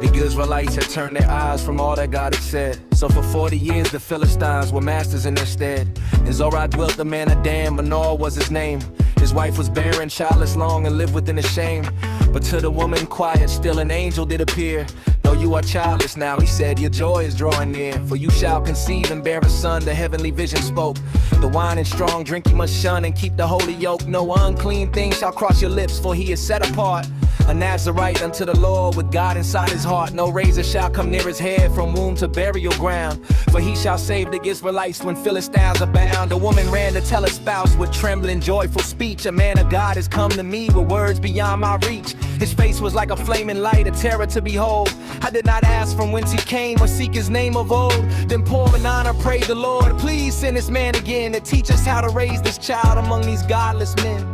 The Israelites had turned their eyes from all that God had said. So for 40 years the Philistines were masters in their stead. In Zorah dwelt the man of Dan, Manoah was his name. His wife was barren, childless long, and lived within a shame. But to the woman quiet still an angel did appear. Though you are childless now, he said, your joy is drawing near. For you shall conceive and bear a son, the heavenly vision spoke. The wine and strong drink you must shun, and keep the holy yoke. No unclean thing shall cross your lips, for he is set apart, a Nazarite unto the Lord, with God inside his heart. No razor shall come near his head, from womb to burial ground. For he shall save the Israelites when Philistines abound. The woman ran to tell her spouse with trembling, joyful speech. A man of God has come to me with words beyond my reach. His face was like a flaming light, a terror to behold. I did not ask from whence he came or seek his name of old. Then pour an honor, pray the Lord, please send this man again to teach us how to raise this child among these godless men.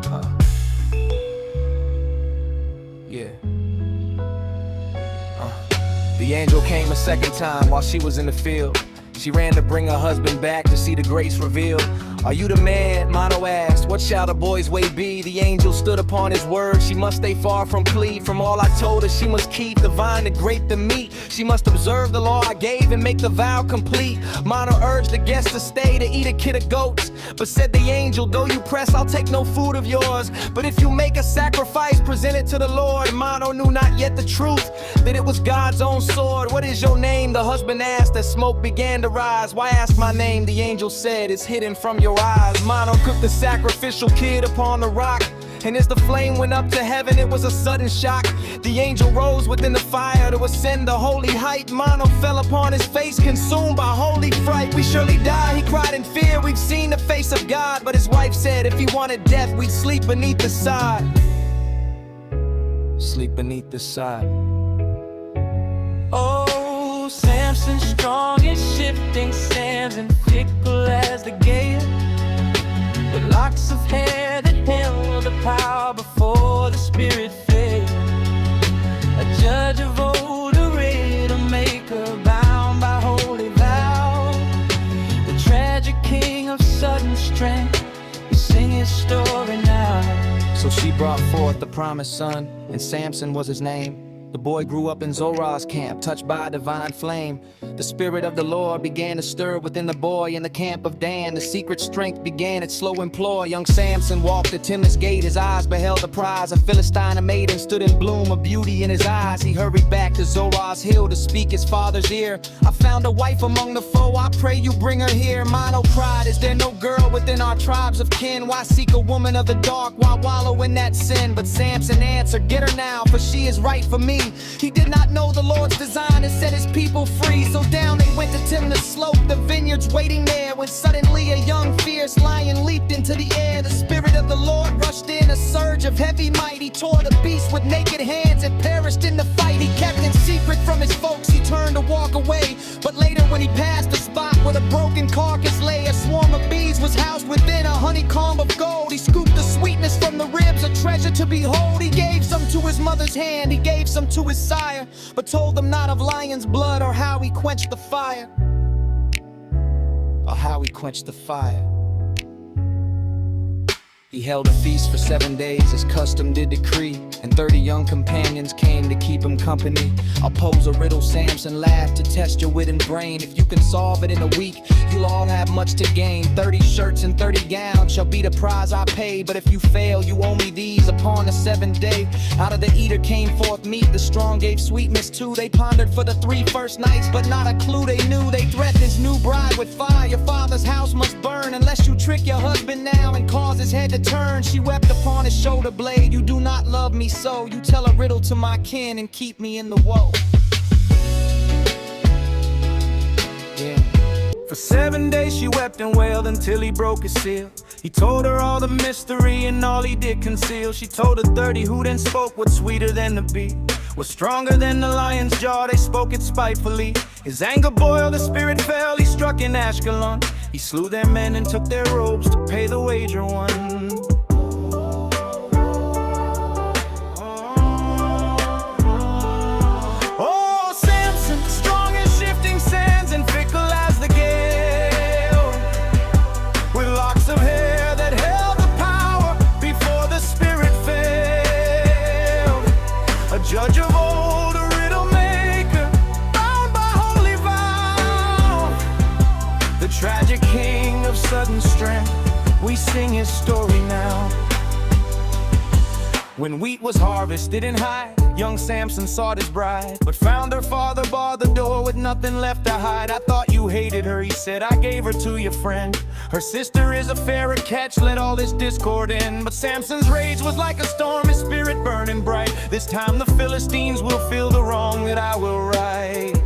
The angel came a second time while she was in the field. She ran to bring her husband back to see the grace revealed. Are you the man? Mono asked, what shall the boy's way be? The angel stood upon his word. She must stay far from plea. From all I told her, she must keep the vine, the grape, the meat. She must observe the law I gave and make the vow complete. Mono urged the guest to stay to eat a kid of goats. But said the angel, though you press, I'll take no food of yours. But if you make a sacrifice, present it to the Lord. Mono knew not yet the truth, that it was God's own sword. What is your name? The husband asked as smoke began to rise. Why ask my name? The angel said, it's hidden from your eyes. Mono cooked the sacrificial kid upon the rock, and as the flame went up to heaven, it was a sudden shock. The angel rose within the fire to ascend the holy height. Mono fell upon his face, consumed by holy fright. We surely die, he cried in fear. We've seen the face of God. But his wife said, if he wanted death, we'd sleep beneath the sod. Sleep beneath the sod. Oh, Samson, strong in shifting sands and fickle as the gale, with locks of hair that held the power before the spirit failed. A judge of old, a riddle maker, bound by holy vow. The tragic king of sudden strength, we sing his story now. So she brought forth the promised son, and Samson was his name. The boy grew up in Zorah's camp, touched by a divine flame. The spirit of the Lord began to stir within the boy. In the camp of Dan, the secret strength began its slow employ. Young Samson walked the Timnah's gate, his eyes beheld the prize. A Philistine, a maiden, stood in bloom, a beauty in his eyes. He hurried back to Zorah's hill to speak his father's ear. I found a wife among the foe, I pray you bring her here. Mono cried, is there no girl within our tribes of kin? Why seek a woman of the dark, why wallow in that sin? But Samson answered, get her now, for she is right for me. He did not know the Lord's design to set his people free. So down they went to Timnah's slope, the vineyards waiting there, when suddenly a young fierce lion leaped into the air. The spirit of the Lord rushed in, a surge of heavy might. He tore the beast with naked hands and perished in the fight. He kept in secret from his folks, he turned to walk away. But later when he passed the spot where the broken carcass lay, a swarm of bees was housed within a honeycomb of gold. He scooped the sweetness from the ribs, a treasure to behold. He gave some to his mother's hand, he gave some to his sire, but told them not of lion's blood or how he quenched the fire. Or how he quenched the fire. He held a feast for 7 days as custom did decree, and 30 young companions came to keep him company. I'll pose a riddle, Samson laughed, to test your wit and brain. If you can solve it in a week, you'll all have much to gain. 30 shirts and 30 gowns shall be the prize I pay, but if you fail, you owe me these upon the 7th day. Out of the eater came forth meat, the strong gave sweetness too. They pondered for the 3 first nights, but not a clue they knew. They threatened his new bride with fire. Your father's house must burn unless you trick your husband now and cause his head to turn. She wept upon his shoulder blade. You do not love me so. You tell a riddle to my kin and keep me in the woe. For 7 days she wept and wailed until he broke his seal. He told her all the mystery and all he did conceal. She told her 30 who then spoke what's sweeter than the bee, was stronger than the lion's jaw, they spoke it spitefully. His anger boiled, the spirit fell, he struck in Ashkelon. He slew their men and took their robes to pay the wager won. Oh, Samson, strong as shifting sands and fickle as the gale, with locks of hair that held the power before the spirit failed. A judge of old, a riddle maker, sing his story now. When wheat was harvested in high, young Samson sought his bride, but found her father barred the door with nothing left to hide. I thought you hated her, he said, I gave her to your friend. Her sister is a fairer catch, let all this discord end. But Samson's rage was like a storm, his spirit burning bright. This time the Philistines will feel the wrong that I will right.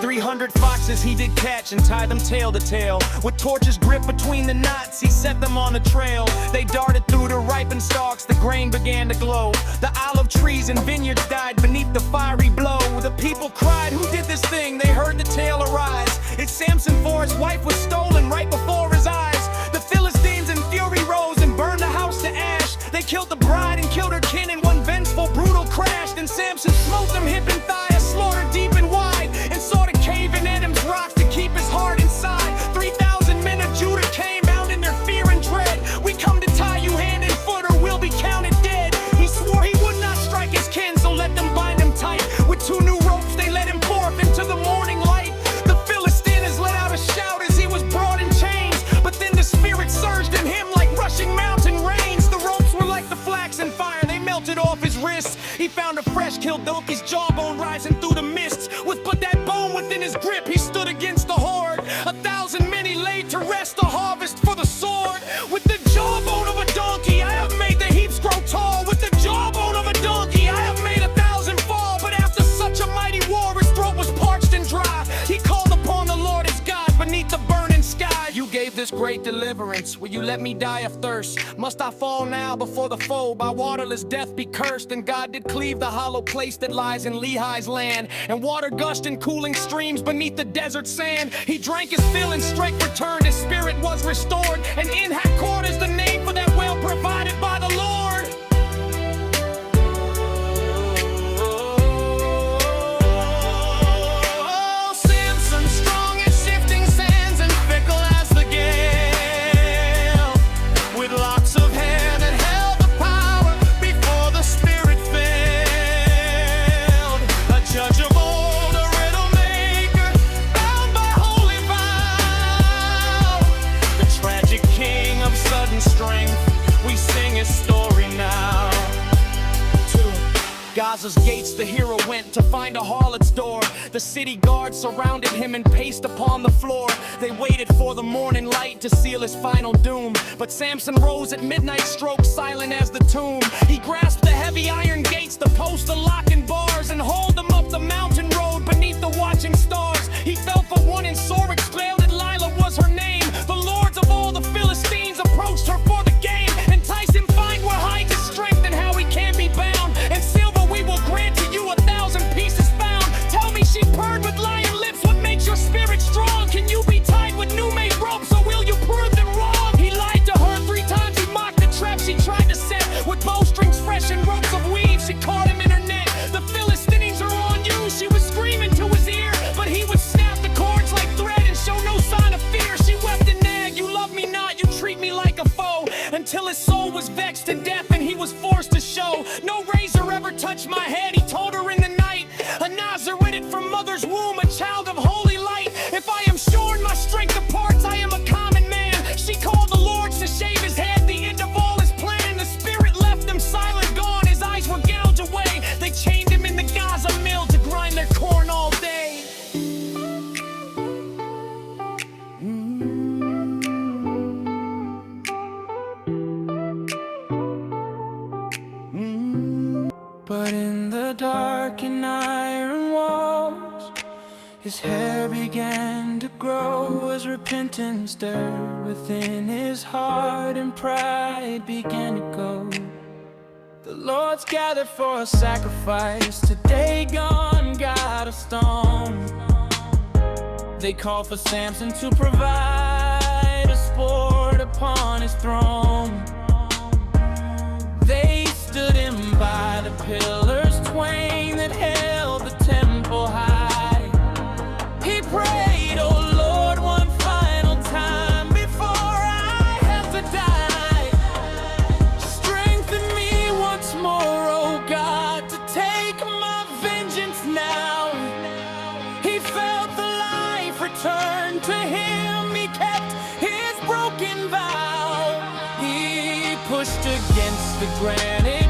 300 foxes he did catch and tie them tail to tail. With torches gripped between the knots, he set them on a trail. They darted through the ripened stalks, the grain began to glow. The olive trees and vineyards died beneath the fiery blow. The people cried, who did this thing? They heard the tale arise. It's Samson, for his wife was stolen right before his eyes. The Philistines in fury rose and burned the house to ash. They killed the bride and killed her kin in one vengeful, brutal crash. Then Samson smote them hip and thigh, a slaughter deep and wide, and sought a cave in Edom's rocks to keep his heart inside. 3,000 men of Judah came out in their fear and dread. We come to tie you hand and foot or we'll be counted dead. He swore he would not strike his kin, so let them bind him tight. With 2 new ropes they led him forth into the morning light. The Philistines let out a shout as he was brought in chains, but then the spirit surged in him like rushing mountain rains. The ropes were like the flax and fire, they melted off his wrists. He found a fresh killed donkey's jawbone rising through the mists. With but that bone within his grip, he stood against the horde. 1,000 men he laid to rest, a harvest for the sword. With the jawbone of a donkey, I have made the heaps grow tall. With the jawbone of a donkey, I have made 1,000 fall. But after such a mighty war, his throat was parched and dry. He called upon the Lord his God beneath the burning sky. You gave this great deliverance, will you let me die of thirst? Must I fall now before the foe, by waterless death be cursed? And God did cleave the hollow place that lies in Lehi's land, and water gushed in cooling streams beneath the desert sand. He drank his fill and strength returned, his spirit was restored. And in Hakord is the name for that well provided by the Lord. Gaza's gates the hero went to find a harlot's door. The city guards surrounded him and paced upon the floor. They waited for the morning light to seal his final doom. But Samson rose at midnight stroke, silent as the tomb. He grasped the heavy iron gates, the post, the lock and bars, and hauled them up the mountain road beneath the watching stars. He fell for one and sore exclaimed that Lila was her name. The lords of all the Philistines approached her for the game. Entice him, find where hides his strength and how he can be bound. And silver we will grant to you 1,000 pieces found. Tell me, she purred with lion lips, what makes your spirit strong? Can you be tied with new made ropes, or will you prove them wrong? He lied to her 3 times, he mocked the trap she tried to set. With bowstrings fresh and ropes of weave, she caught him in her net. The Philistines are on you, she was screaming to his ear, but he would snap the cords like thread and show no sign of fear. She wept and nagged, you love me not, you treat me like a foe, until his soul was vexed to death and he was forced to show. No razor ever touched my head, he told her in the night. A Nazarite from mother's womb, a child of holy light. If I am shorn, my strength departs, I am a common man. She called the Lords to shave his head, the end of all his plan. The spirit left him silent, gone, his eyes were gouged away. They chained him in the Gaza mill to grind their corn all day. But in the dark and iron walls, his hair began to grow as repentance stirred within his heart and pride began to go. The Lord's gathered for a sacrifice, today gone got a stone. They called for Samson to provide a sport upon his throne. They stood him by the pillars twain that held the temple high. He prayed, oh Lord, one final time before I have to die. Strengthen me once more, oh God, to take my vengeance now. He felt the light against the granite